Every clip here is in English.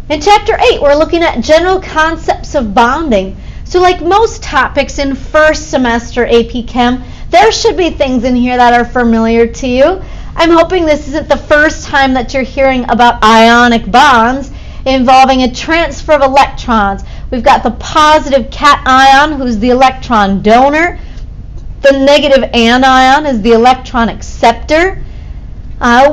In Chapter 8, we're looking at general concepts of bonding. So like most topics in first semester AP Chem, there should be things in here that are familiar to you. I'm hoping this isn't the first time that you're hearing about ionic bonds involving a transfer of electrons. We've got the positive cation, who's the electron donor. The negative anion is the electron acceptor.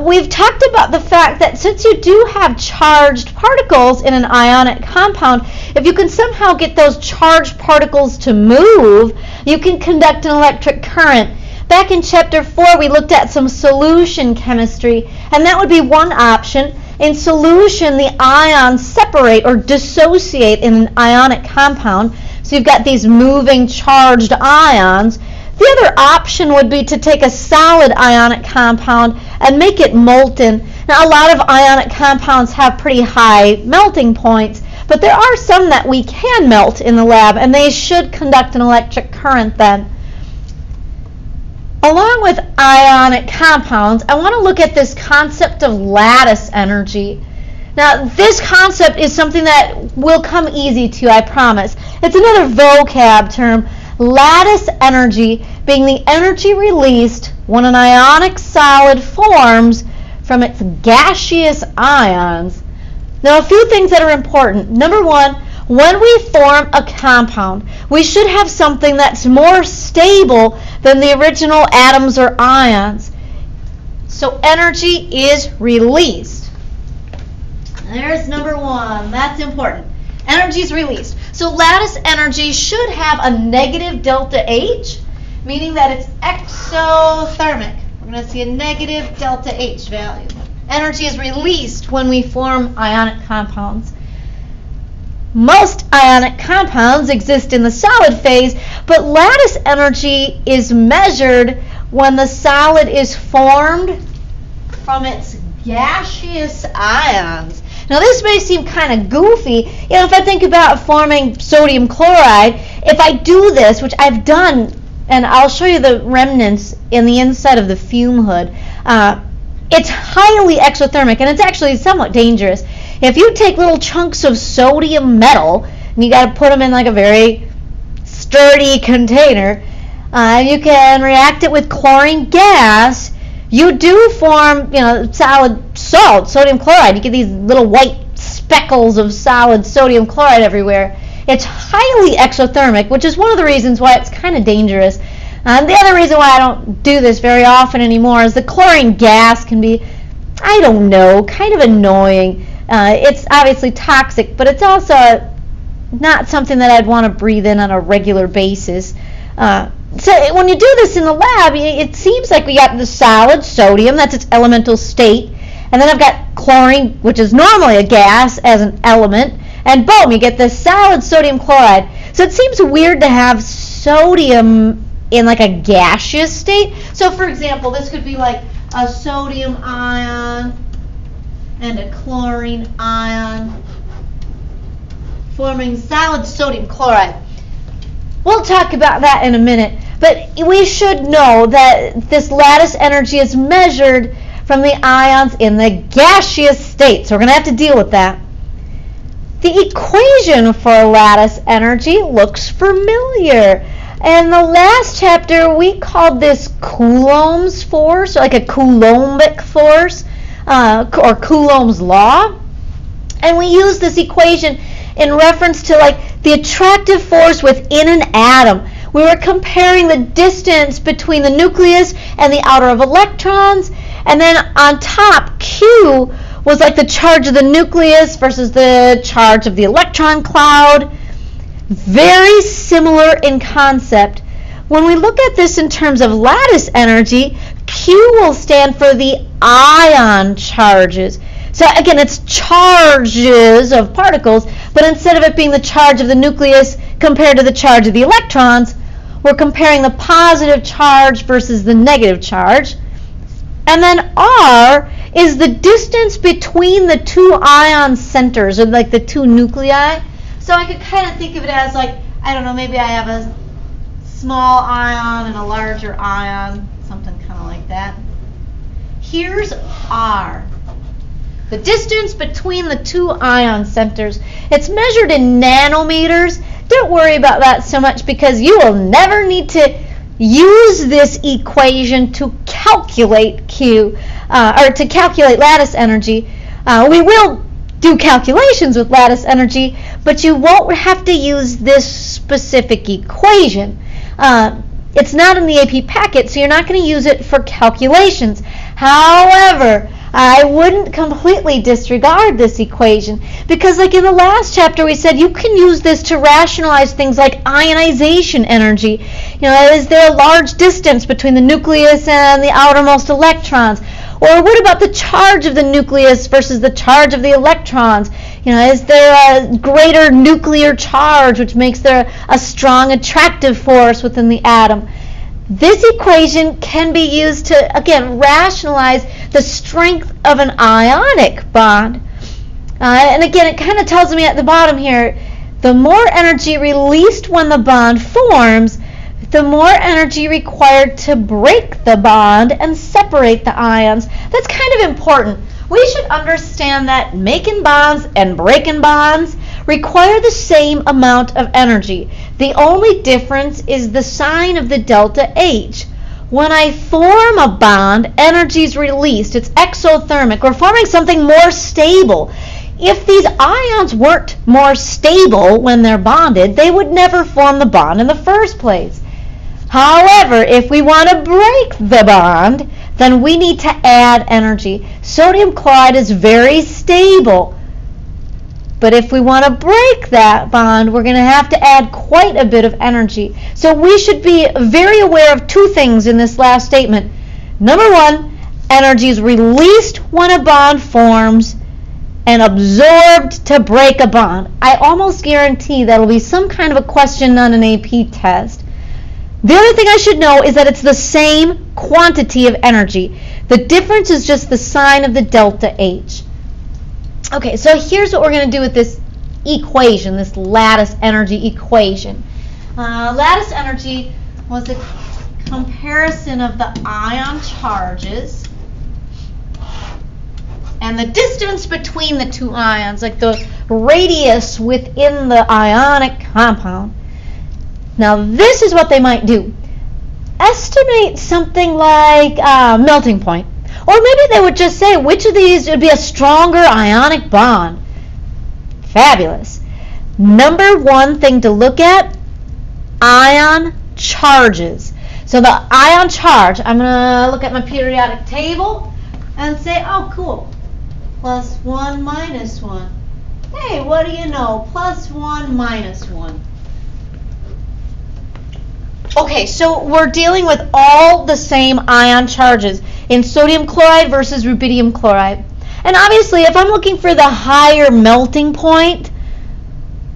We've talked about the fact that since you do have charged particles in an ionic compound, if you can somehow get those charged particles to move, you can conduct an electric current. Back in Chapter 4, we looked at some solution chemistry, and that would be one option. In solution, the ions separate or dissociate in an ionic compound, so you've got these moving charged ions. The other option would be to take a solid ionic compound and make it molten. Now, a lot of ionic compounds have pretty high melting points, but there are some that we can melt in the lab, and they should conduct an electric current then. Along with ionic compounds, I want to look at this concept of lattice energy. Now, this concept is something that will come easy to you, I promise. It's another vocab term. Lattice energy being the energy released when an ionic solid forms from its gaseous ions. Now, a few things that are important. Number one, when we form a compound, we should have something that's more stable than the original atoms or ions. So energy is released. There's number one. That's important. Energy is released. So lattice energy should have a negative delta H, meaning that it's exothermic. We're going to see a negative delta H value. Energy is released when we form ionic compounds. Most ionic compounds exist in the solid phase, but lattice energy is measured when the solid is formed from its gaseous ions. Now, this may seem kind of goofy. If I think about forming sodium chloride, if I do this, which I've done, and I'll show you the remnants in the inside of the fume hood, it's highly exothermic, and it's actually somewhat dangerous. If you take little chunks of sodium metal, and you got to put them in like a very sturdy container, you can react it with chlorine gas. You do form, solid salt, sodium chloride. You get these little white speckles of solid sodium chloride everywhere. It's highly exothermic, which is one of the reasons why it's kind of dangerous. The other reason why I don't do this very often anymore is the chlorine gas can be, kind of annoying. It's obviously toxic, but it's also not something that I'd want to breathe in on a regular basis. So when you do this in the lab, it seems like we got the solid sodium, that's its elemental state, and then I've got chlorine, which is normally a gas, as an element, and boom, you get this solid sodium chloride. So it seems weird to have sodium in like a gaseous state. So for example, this could be like a sodium ion and a chlorine ion forming solid sodium chloride. We'll talk about that in a minute, but we should know that this lattice energy is measured from the ions in the gaseous state, so we're going to have to deal with that. The equation for lattice energy looks familiar. In the last chapter, we called this Coulomb's force, or like a Coulombic force, or Coulomb's law, and we use this equation in reference to like the attractive force within an atom. We were comparing the distance between the nucleus and the outer of electrons, and then on top, Q was like the charge of the nucleus versus the charge of the electron cloud. Very similar in concept. When we look at this in terms of lattice energy, Q will stand for the ion charges. So again, it's charges of particles, but instead of it being the charge of the nucleus compared to the charge of the electrons, we're comparing the positive charge versus the negative charge. And then R is the distance between the two ion centers, or like the two nuclei. So I could kind of think of it as like, maybe I have a small ion and a larger ion, something kind of like that. Here's R. the distance between the two ion centers. It's measured in nanometers. Don't worry about that so much because you will never need to use this equation to calculate Q, or to calculate lattice energy. We will do calculations with lattice energy, but you won't have to use this specific equation. It's not in the AP packet, so you're not going to use it for calculations. However, I wouldn't completely disregard this equation because, like in the last chapter, we said you can use this to rationalize things like ionization energy. Is there a large distance between the nucleus and the outermost electrons? Or what about the charge of the nucleus versus the charge of the electrons? Is there a greater nuclear charge, which makes there a strong attractive force within the atom? This equation can be used to, again, rationalize the strength of an ionic bond. And again, it kind of tells me at the bottom here, the more energy released when the bond forms, the more energy required to break the bond and separate the ions. That's kind of important. We should understand that making bonds and breaking bonds require the same amount of energy. The only difference is the sign of the delta H. When I form a bond, energy is released. It's exothermic. We're forming something more stable. If these ions weren't more stable when they're bonded, they would never form the bond in the first place. However, if we want to break the bond, then we need to add energy. Sodium chloride is very stable. But if we want to break that bond, we're going to have to add quite a bit of energy. So we should be very aware of two things in this last statement. Number one, energy is released when a bond forms and absorbed to break a bond. I almost guarantee that'll be some kind of a question on an AP test. The other thing I should know is that it's the same quantity of energy. The difference is just the sign of the delta H. Okay, so here's what we're going to do with this equation, this lattice energy equation. Lattice energy was a comparison of the ion charges and the distance between the two ions, like the radius within the ionic compound. Now this is what they might do. Estimate something like melting point. Or maybe they would just say which of these would be a stronger ionic bond. Fabulous. Number one thing to look at, ion charges. So the ion charge, I'm going to look at my periodic table and say, oh cool, +1 minus 1. Hey, what do you know? +1 minus 1. Okay, so we're dealing with all the same ion charges in sodium chloride versus rubidium chloride. And obviously, if I'm looking for the higher melting point,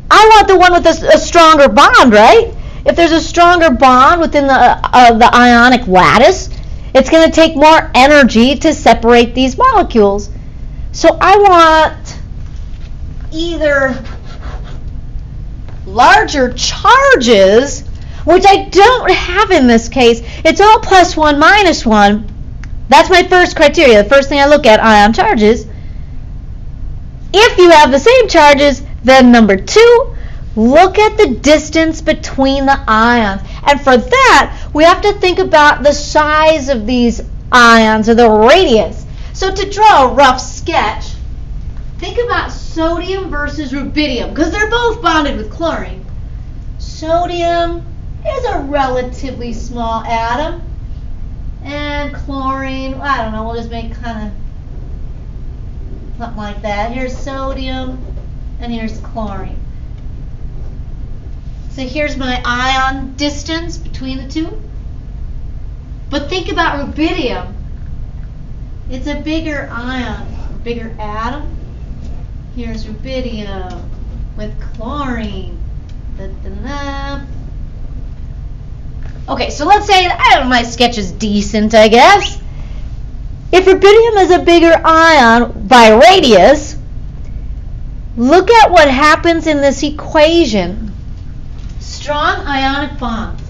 I want the one with a stronger bond, right? If there's a stronger bond within the ionic lattice, it's going to take more energy to separate these molecules. So I want either larger charges, which I don't have in this case. It's all +1 minus 1. That's my first criteria. The first thing I look at, ion charges. If you have the same charges, then number 2, look at the distance between the ions. And for that, we have to think about the size of these ions, or the radius. So to draw a rough sketch, think about sodium versus rubidium, because they're both bonded with chlorine. Sodium is a relatively small atom, and chlorine, I don't know, we'll just make kind of something like that. Here's sodium, and here's chlorine. So here's my ion distance between the two. But think about rubidium. It's a bigger ion, a bigger atom. Here's rubidium with chlorine. Da-da-da. Okay, so let's say my sketch is decent, I guess. If rubidium is a bigger ion by radius, look at what happens in this equation. Strong ionic bonds.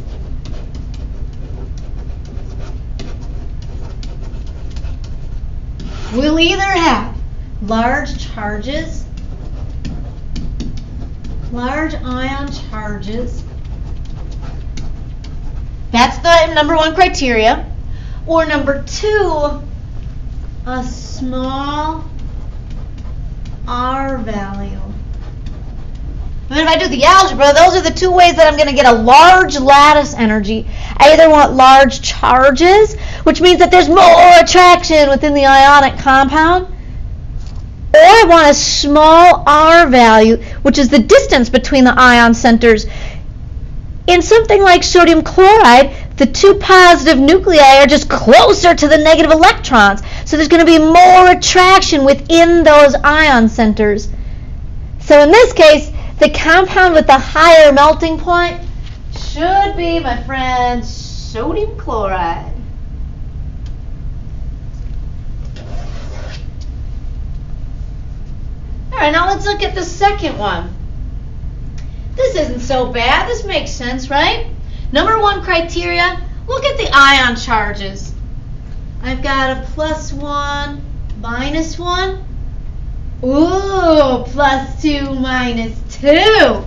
We'll either have large charges, large ion charges. That's the number one criteria. Or number two, a small R value. And if I do the algebra, those are the two ways that I'm going to get a large lattice energy. I either want large charges, which means that there's more attraction within the ionic compound, or I want a small R value, which is the distance between the ion centers. In something like sodium chloride, the two positive nuclei are just closer to the negative electrons, so there's going to be more attraction within those ion centers. So in this case, the compound with the higher melting point should be, my friends, sodium chloride. All right, now let's look at the second one. This isn't so bad. This makes sense, right? Number one criteria, look at the ion charges. I've got a +1, -1. Ooh, +2, -2.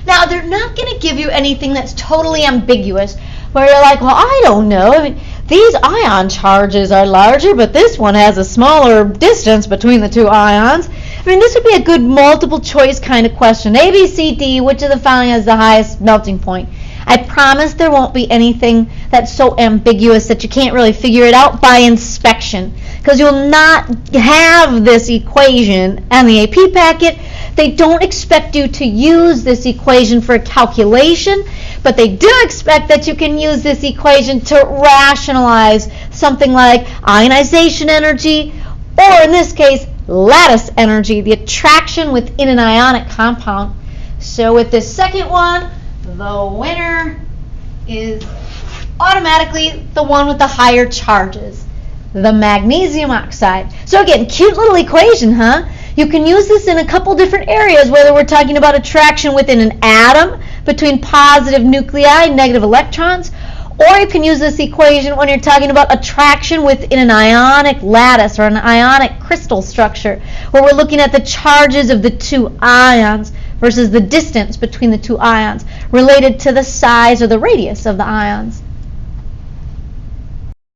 Now, they're not going to give you anything that's totally ambiguous, where you're like, well, I don't know. I mean, these ion charges are larger, but this one has a smaller distance between the two ions. I mean, this would be a good multiple choice kind of question. A, B, C, D, which of the following has the highest melting point? I promise there won't be anything that's so ambiguous that you can't really figure it out by inspection, because you'll not have this equation on the AP packet. They don't expect you to use this equation for a calculation, but they do expect that you can use this equation to rationalize something like ionization energy, or in this case, lattice energy, the attraction within an ionic compound. So with this second one, the winner is automatically the one with the higher charges, the magnesium oxide. So again, cute little equation, huh? You can use this in a couple different areas, whether we're talking about attraction within an atom between positive nuclei and negative electrons, or you can use this equation when you're talking about attraction within an ionic lattice or an ionic crystal structure, where we're looking at the charges of the two ions versus the distance between the two ions related to the size or the radius of the ions.